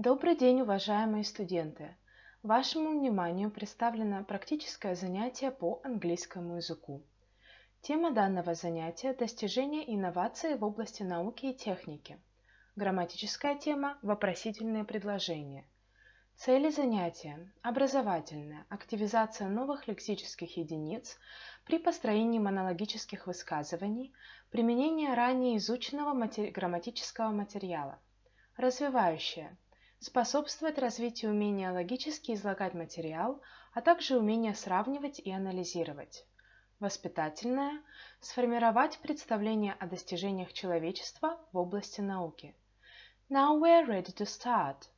Добрый день, уважаемые студенты! Вашему вниманию представлено практическое занятие по английскому языку. Тема данного занятия – достижения и инновации в области науки и техники. Грамматическая тема – вопросительные предложения. Цели занятия – образовательная, активизация новых лексических единиц при построении монологических высказываний, применение ранее изученного грамматического материала. Развивающая – способствовать развитию умения логически излагать материал, а также умения сравнивать и анализировать. Воспитательная – сформировать представление о достижениях человечества в области науки. Now we are ready to start,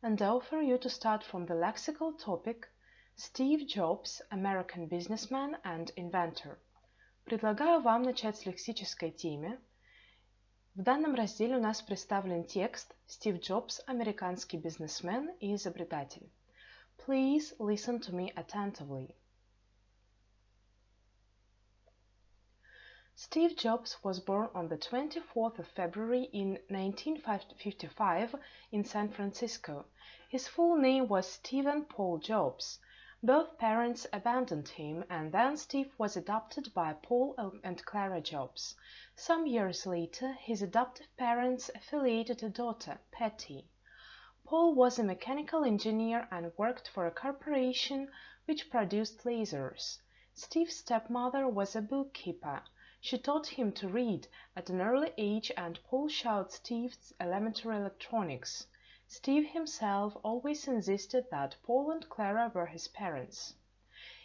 and offer you to start from the lexical topic Steve Jobs, American businessman and inventor. Предлагаю вам начать с лексической темы. В данном разделе у нас представлен текст «Стив Джобс – американский бизнесмен и изобретатель». Please listen to me attentively. Steve Jobs was born on the 24th of February in 1955 in San Francisco. His full name was Stephen Paul Jobs. Both parents abandoned him, and then Steve was adopted by Paul and Clara Jobs. Some years later, his adoptive parents affiliated a daughter, Patty. Paul was a mechanical engineer and worked for a corporation which produced lasers. Steve's stepmother was a bookkeeper. She taught him to read at an early age, and Paul showed Steve's elementary electronics. Steve himself always insisted that Paul and Clara were his parents.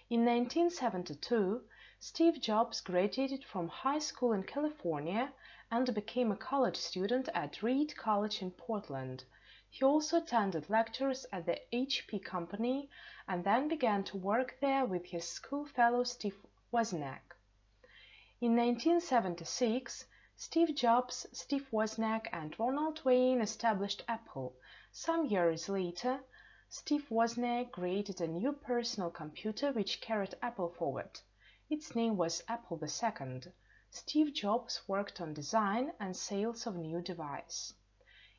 In 1972, Steve Jobs graduated from high school in California and became a college student at Reed College in Portland. He also attended lectures at the HP Company and then began to work there with his schoolfellow Steve Wozniak. In 1976, Steve Jobs, Steve Wozniak, and Ronald Wayne established Apple. Some years later, Steve Wozniak created a new personal computer which carried Apple forward. Its name was Apple II. Steve Jobs worked on design and sales of new device.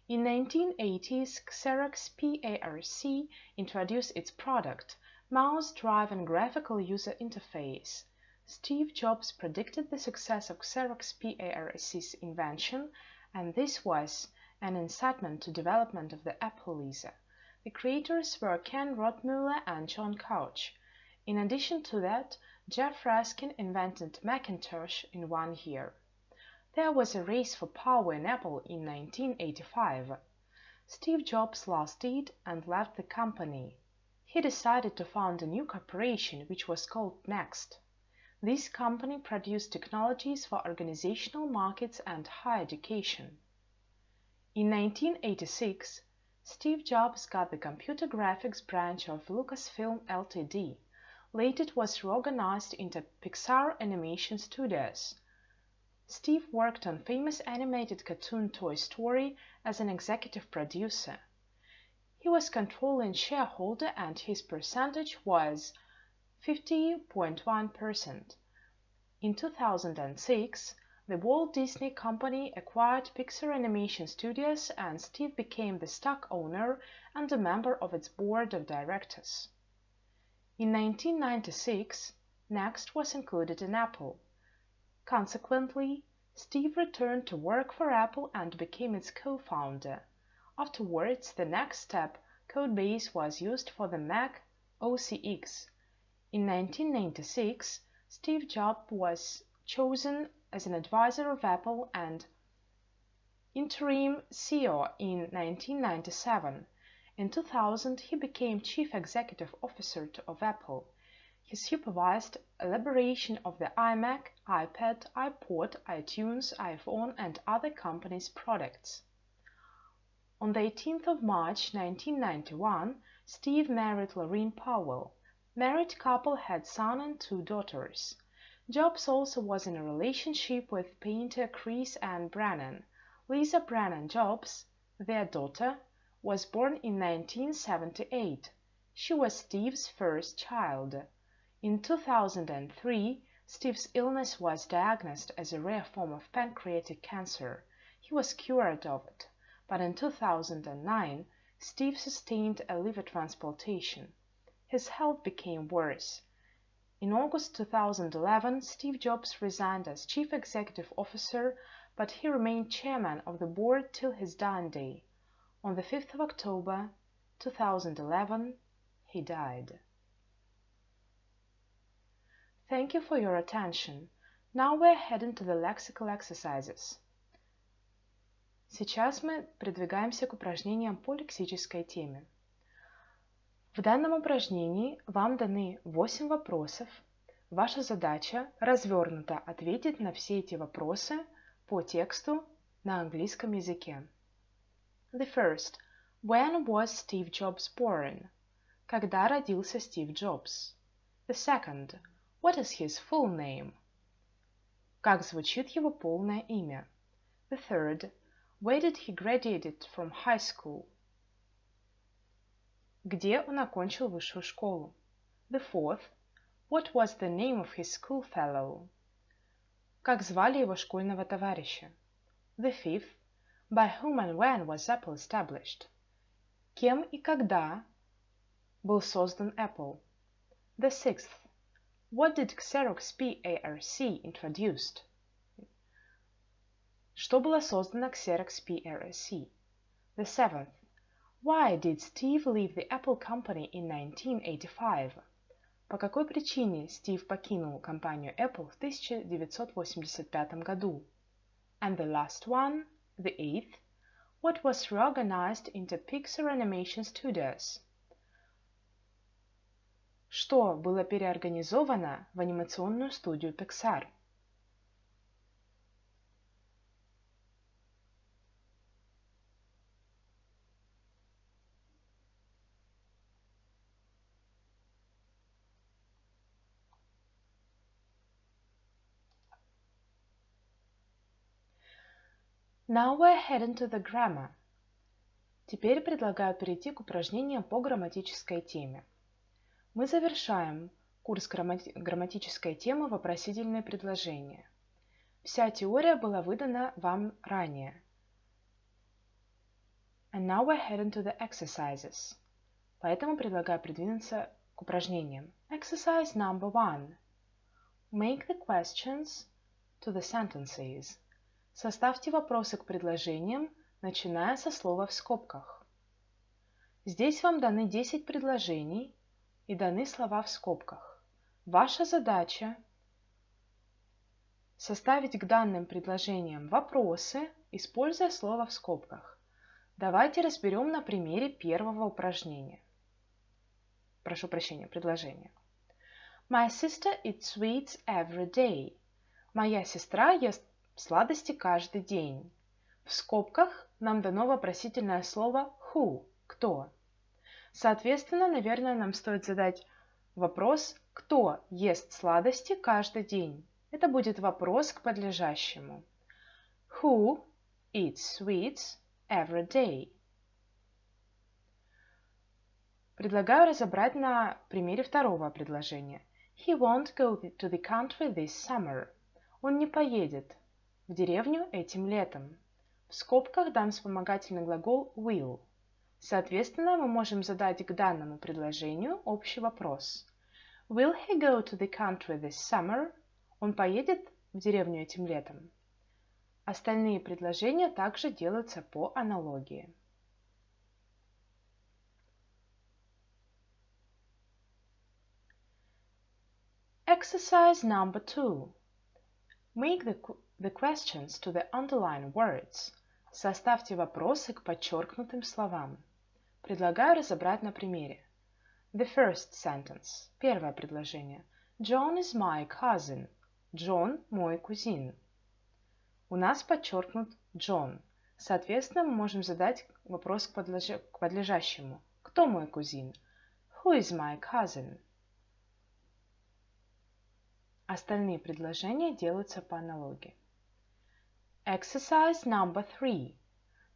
In 1980s, Xerox PARC introduced its product, Mouse Driven Graphical User Interface. Steve Jobs predicted the success of Xerox PARC's invention, and this was an incitement to development of the Apple Lisa. The creators were Ken Rothmuller and John Couch. In addition to that, Jeff Raskin invented Macintosh in 1 year. There was a race for power in Apple in 1985. Steve Jobs lost it and left the company. He decided to found a new corporation which was called Next. This company produced technologies for organizational markets and higher education. In 1986, Steve Jobs got the computer graphics branch of Lucasfilm Ltd. Later it was reorganized into Pixar Animation Studios. Steve worked on famous animated cartoon Toy Story as an executive producer. He was controlling shareholder and his percentage was 50.1%. In 2006, the Walt Disney Company acquired Pixar Animation Studios and Steve became the stock owner and a member of its board of directors. In 1996, Next was included in Apple. Consequently, Steve returned to work for Apple and became its co-founder. Afterwards, the Next step codebase was used for the Mac OS X. In 1996, Steve Jobs was chosen as an advisor of Apple and interim CEO in 1997. In 2000, he became Chief Executive Officer of Apple. He supervised elaboration of the iMac, iPad, iPod, iTunes, iPhone, and other companies' products. On the 18th of March 1991, Steve married Laureen Powell. Married couple had son and 2 daughters. Jobs also was in a relationship with painter Chris Ann Brannan. Lisa Brannan Jobs, their daughter, was born in 1978. She was Steve's first child. In 2003, Steve's illness was diagnosed as a rare form of pancreatic cancer. He was cured of it, but in 2009, Steve sustained a liver transplantation. His health became worse. In August 2011, Steve Jobs resigned as Chief Executive Officer, but he remained Chairman of the Board till his dying day. On the 5th of October 2011, he died. Thank you for your attention. Now we're heading to the lexical exercises. Сейчас мы продвигаемся к упражнениям по лексической теме. В данном упражнении вам даны 8 вопросов. Ваша задача развернуто ответить на все эти вопросы по тексту на английском языке. The first. When was Steve Jobs born? Когда родился Стив Джобс? The second. What is his full name? Как звучит его полное имя? The third. Where did he graduate from high school? Где он окончил высшую школу? The fourth. What was the name of his school fellow? Как звали его школьного товарища? The fifth. By whom and when was Apple established? Кем и когда был создан Apple? The sixth. What did Xerox PLC introduced? Что было создано Xerox PLC? The seventh. Why did Steve leave the Apple Company in 1985? По какой причине Стив покинул компанию Apple в 1985 году? And the last one, the eighth. What was reorganized into Pixar Animation Studios? Что было переорганизовано в анимационную студию Pixar? Now we're heading to the grammar. Теперь предлагаю перейти к упражнениям по грамматической теме. Мы завершаем курс грамматической темы «Вопросительные предложения». Вся теория была выдана вам ранее. And now we're heading to the exercises. Поэтому предлагаю придвинуться к упражнениям. Exercise number 1. Make the questions to the sentences. Составьте вопросы к предложениям, начиная со слова в скобках. Здесь вам даны 10 предложений и даны слова в скобках. Ваша задача составить к данным предложениям вопросы, используя слово в скобках. Давайте разберем на примере первого упражнения. Прошу прощения, предложения. My sister eats sweets every day. Моя сестра ест сладости каждый день. В скобках нам дано вопросительное слово who, кто. Соответственно, наверное, нам стоит задать вопрос, кто ест сладости каждый день. Это будет вопрос к подлежащему. Who eats sweets every day? Предлагаю разобрать на примере второго предложения. He won't go to the country this summer. Он не поедет в деревню этим летом. В скобках дан вспомогательный глагол will. Соответственно, мы можем задать к данному предложению общий вопрос. Will he go to the country this summer? Он поедет в деревню этим летом. Остальные предложения также делаются по аналогии. Exercise number 2. Make the questions to the underlined words. Составьте вопросы к подчеркнутым словам. Предлагаю разобрать на примере. The first sentence. Первое предложение. John is my cousin. Джон мой кузин. У нас подчеркнут Джон. Соответственно, мы можем задать вопрос к подлежащему. Кто мой кузин? Who is my cousin? Остальные предложения делаются по аналогии. Exercise number 3.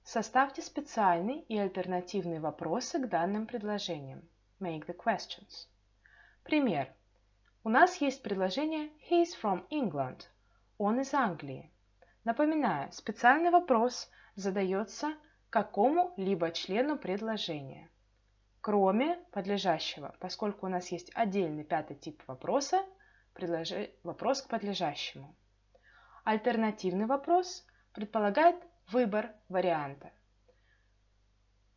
Составьте специальный и альтернативный вопросы к данным предложениям. Make the questions. Пример. У нас есть предложение He is from England. Он из Англии. Напоминаю, специальный вопрос задается какому-либо члену предложения, кроме подлежащего, поскольку у нас есть отдельный пятый тип вопроса, вопрос к подлежащему. Альтернативный вопрос предполагает выбор варианта.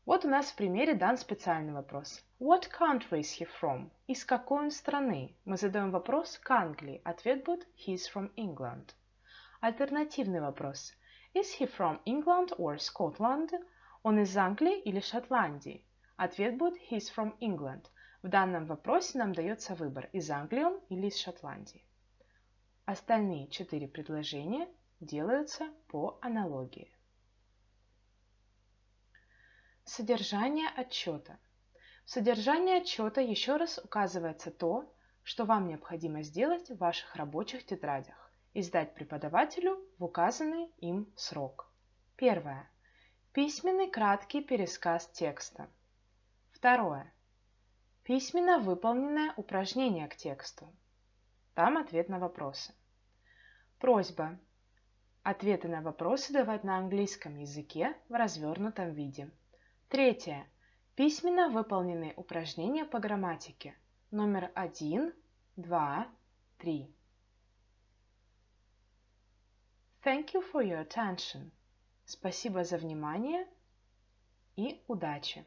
Вот у нас в примере дан специальный вопрос. What country is he from? Из какой он страны? Мы задаем вопрос к Англии. Ответ будет He is from England. Альтернативный вопрос. Is he from England or Scotland? Он из Англии или Шотландии? Ответ будет He is from England. В данном вопросе нам дается выбор, из Англии он или из Шотландии. Остальные 4 предложения делаются по аналогии. Содержание отчета. В содержании отчета еще раз указывается то, что вам необходимо сделать в ваших рабочих тетрадях и сдать преподавателю в указанный им срок. Первое. Письменный краткий пересказ текста. Второе. Письменно выполненное упражнение к тексту. Там ответ на вопросы. Просьба. Ответы на вопросы давать на английском языке в развернутом виде. Третье. Письменно выполненные упражнения по грамматике. Номер 1, 2, 3. Thank you for your attention. Спасибо за внимание и удачи!